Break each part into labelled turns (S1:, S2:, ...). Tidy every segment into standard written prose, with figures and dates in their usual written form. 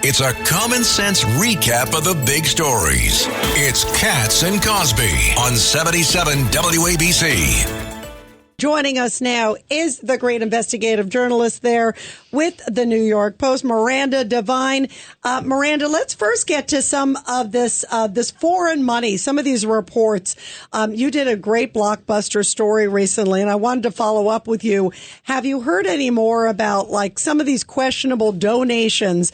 S1: It's a common sense recap of the big stories. It's Katz and Cosby on 77 WABC.
S2: Joining us now is the great investigative journalist there with the New York Post, Miranda Devine. Miranda, let's first get to some of this foreign money, some of these reports. You did a great blockbuster story recently, and I wanted to follow up with you. Have you heard any more about like some of these questionable donations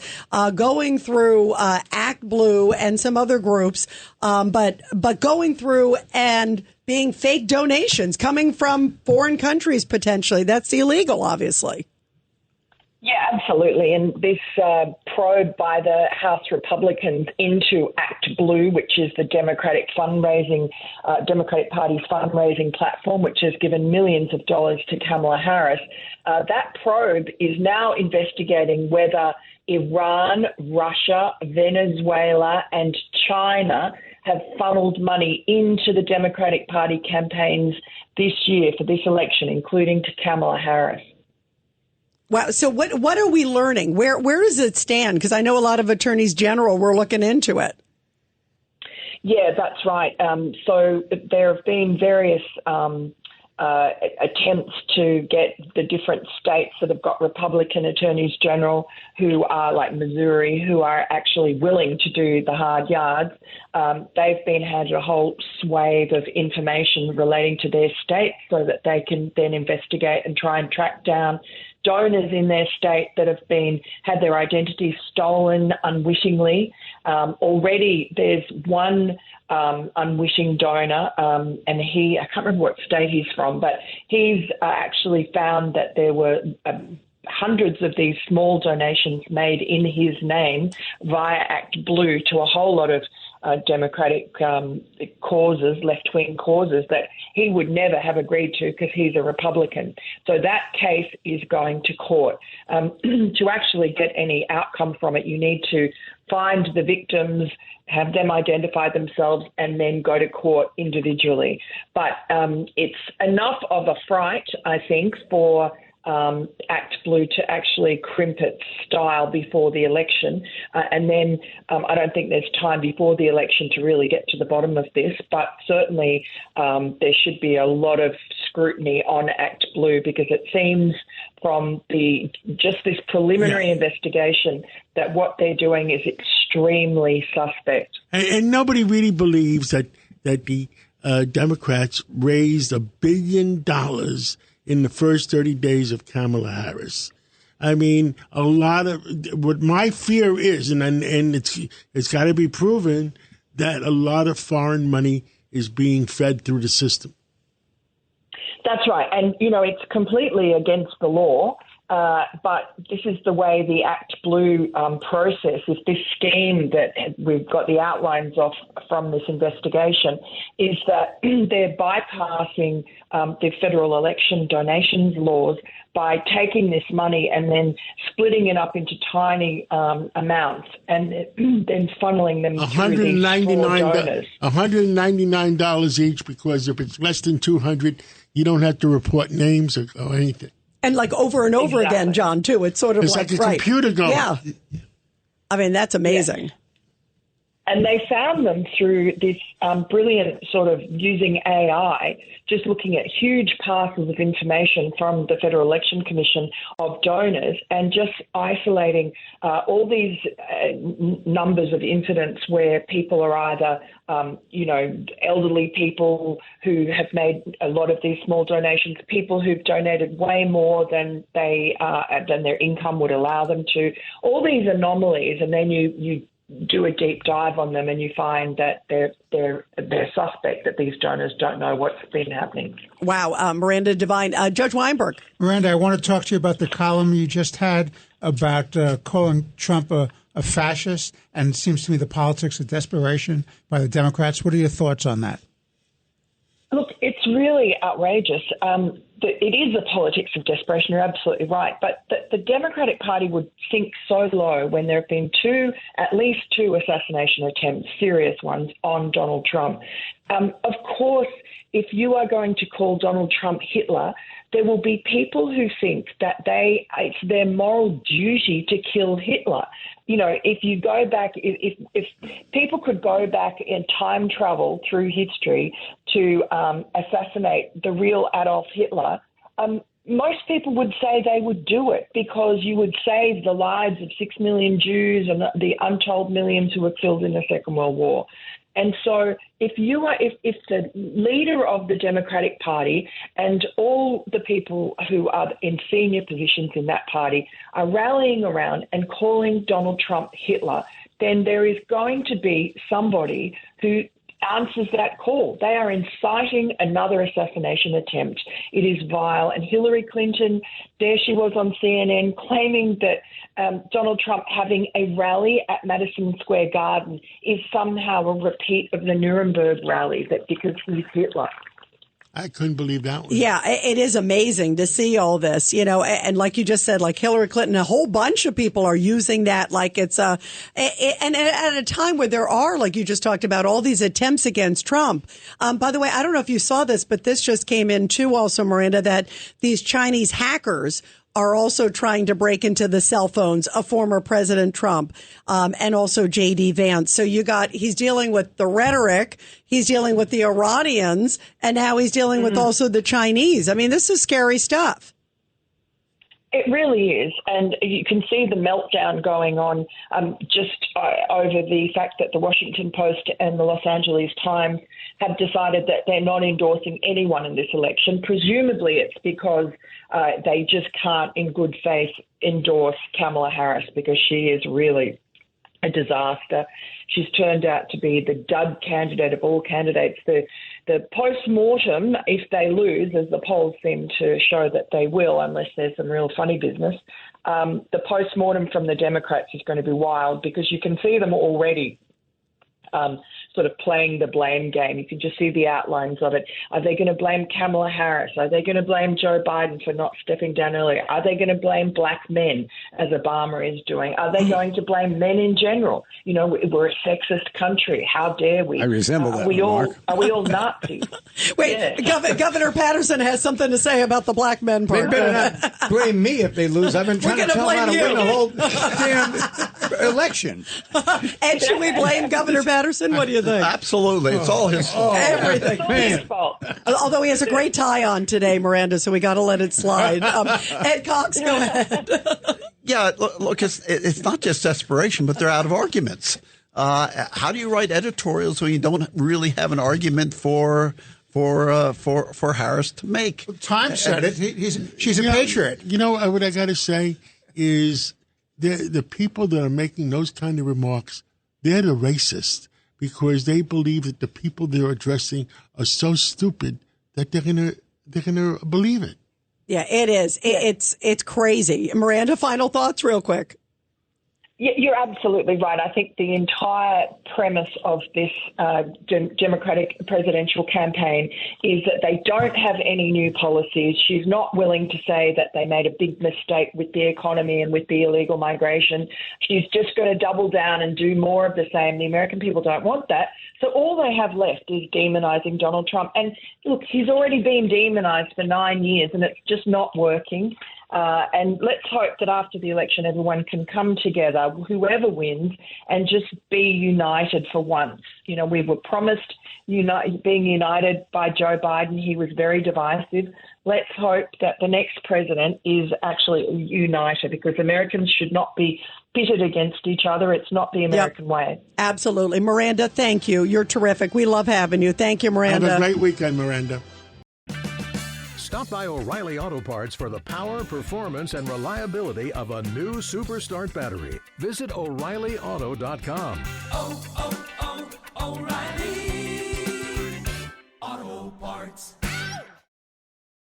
S2: going through Act Blue and some other groups, but going through and being fake donations coming from foreign countries, potentially? That's illegal, obviously.
S3: Yeah, absolutely. And this probe by the House Republicans into Act Blue, which is the Democratic Party's fundraising platform, which has given millions of dollars to Kamala Harris, that probe is now investigating whether Iran, Russia, Venezuela, and China have funneled money into the Democratic Party campaigns this year for this election, including to Kamala Harris.
S2: Wow. So what are we learning? Where does it stand? Because I know a lot of attorneys general were looking into it.
S3: Yeah, that's right. So there have been various attempts to get the different states that have got Republican attorneys general who are like Missouri, who are actually willing to do the hard yards. They've been handed a whole swathe of information relating to their state so that they can then investigate and try and track down donors in their state that have had their identities stolen unwittingly. Already there's one unwitting donor, and I can't remember what state he's from, but he's actually found that there were hundreds of these small donations made in his name via Act Blue to a whole lot of Democratic causes, left-wing causes that he would never have agreed to because he's a Republican. So that case is going to court. To actually get any outcome from it, you need to find the victims, have them identify themselves, and then go to court individually. But it's enough of a fright, I think, for Act Blue to actually crimp its style before the election. And then I don't think there's time before the election to really get to the bottom of this, but certainly there should be a lot of scrutiny on Act Blue because it seems from just this preliminary investigation that what they're doing is extremely suspect.
S4: And nobody really believes that the Democrats raised $1 billion in the first 30 days of Kamala Harris. I mean, a lot of what my fear is, and it's got to be proven that a lot of foreign money is being fed through the system.
S3: That's right. And, it's completely against the law. But this is the way the Act Blue process is. This scheme that we've got the outlines of from this investigation is that they're bypassing the federal election donations laws by taking this money and then splitting it up into tiny amounts and then funneling them through these small donors.
S4: $199 each, because if it's less than 200, you don't have to report names or anything.
S2: And like over and over again, John, too. It's sort of
S4: it's like a computer going.
S2: Yeah. I mean, that's amazing.
S3: Yeah. And they found them through this brilliant sort of using AI, just looking at huge parcels of information from the Federal Election Commission of donors and just isolating all these numbers of incidents where people are either, elderly people who have made a lot of these small donations, people who've donated way more than than their income would allow them to, all these anomalies. And then you do a deep dive on them and you find that they're suspect, that these donors don't know what's been happening.
S2: Wow. Miranda Devine. Judge Weinberg.
S5: Miranda, I want to talk to you about the column you just had about calling Trump a fascist, and it seems to me the politics of desperation by the Democrats. What are your thoughts on that?
S3: Look, it's really outrageous. It is a politics of desperation. You're absolutely right. But the Democratic Party would sink so low when there have been at least two assassination attempts, serious ones, on Donald Trump. Of course, if you are going to call Donald Trump Hitler, there will be people who think that it's their moral duty to kill Hitler. You know, if you go back, if people could go back in time travel through history to assassinate the real Adolf Hitler, most people would say they would do it because you would save the lives of 6 million Jews and the untold millions who were killed in the Second World War. And so if the leader of the Democratic Party and all the people who are in senior positions in that party are rallying around and calling Donald Trump Hitler, then there is going to be somebody who answers that call. They are inciting another assassination attempt. It is vile. And Hillary Clinton, there she was on CNN claiming that Donald Trump having a rally at Madison Square Garden is somehow a repeat of the Nuremberg rally, that because he's Hitler.
S4: I couldn't believe that one.
S2: Yeah, it is amazing to see all this, you know, and like you just said, like Hillary Clinton, a whole bunch of people are using that like it's and at a time where there are, like you just talked about, all these attempts against Trump. By the way, I don't know if you saw this, but this just came in too also, Miranda, that these Chinese hackers are also trying to break into the cell phones of former President Trump, and also J.D. Vance. So he's dealing with the rhetoric, he's dealing with the Iranians, and now he's dealing with also the Chinese. I mean, this is scary stuff.
S3: It really is. And you can see the meltdown going on just over the fact that the Washington Post and the Los Angeles Times have decided that they're not endorsing anyone in this election. Presumably it's because they just can't in good faith endorse Kamala Harris because she is really a disaster. She's turned out to be the dud candidate of all candidates. The post-mortem, if they lose, as the polls seem to show that they will, unless there's some real funny business, the post-mortem from the Democrats is going to be wild because you can see them already sort of playing the blame game. You can just see the outlines of it. Are they going to blame Kamala Harris? Are they going to blame Joe Biden for not stepping down earlier? Are they going to blame black men, as Obama is doing? Are they going to blame men in general? You know, we're a sexist country. How dare we?
S6: I resemble that, Mark.
S3: Are we all Nazis?
S2: Wait, yeah. Governor Patterson has something to say about the black men part.
S6: They better not blame me if they lose. I've been trying to tell them how to win the whole damn election.
S2: And should we blame Governor Patterson? What do you think?
S7: Absolutely. It's all his fault.
S2: Everything.
S3: His fault.
S2: Although he has a great tie on today, Miranda, so we got to let it slide. Ed Cox, go ahead.
S7: Yeah, look, it's not just desperation, but they're out of arguments. How do you write editorials when you don't really have an argument for Harris to make?
S5: Time said it. She's a patriot.
S4: You know what I got to say is the people that are making those kind of remarks, they're the racists because they believe that the people they're addressing are so stupid that they're gonna believe it.
S2: Yeah, it is. It's crazy. Miranda, final thoughts real quick.
S3: You're absolutely right. I think the entire premise of this Democratic presidential campaign is that they don't have any new policies. She's not willing to say that they made a big mistake with the economy and with the illegal migration. She's just going to double down and do more of the same. The American people don't want that. So all they have left is demonizing Donald Trump. And look, he's already been demonized for 9 years and it's just not working. And let's hope that after the election, everyone can come together, whoever wins, and just be united for once. You know, we were promised being united by Joe Biden. He was very divisive. Let's hope that the next president is actually united because Americans should not be pitted against each other. It's not the American way.
S2: Absolutely. Miranda, thank you. You're terrific. We love having you. Thank you, Miranda.
S4: Have a great weekend, Miranda.
S8: Stop by O'Reilly Auto Parts for the power, performance, and reliability of a new Super Start battery. Visit O'ReillyAuto.com.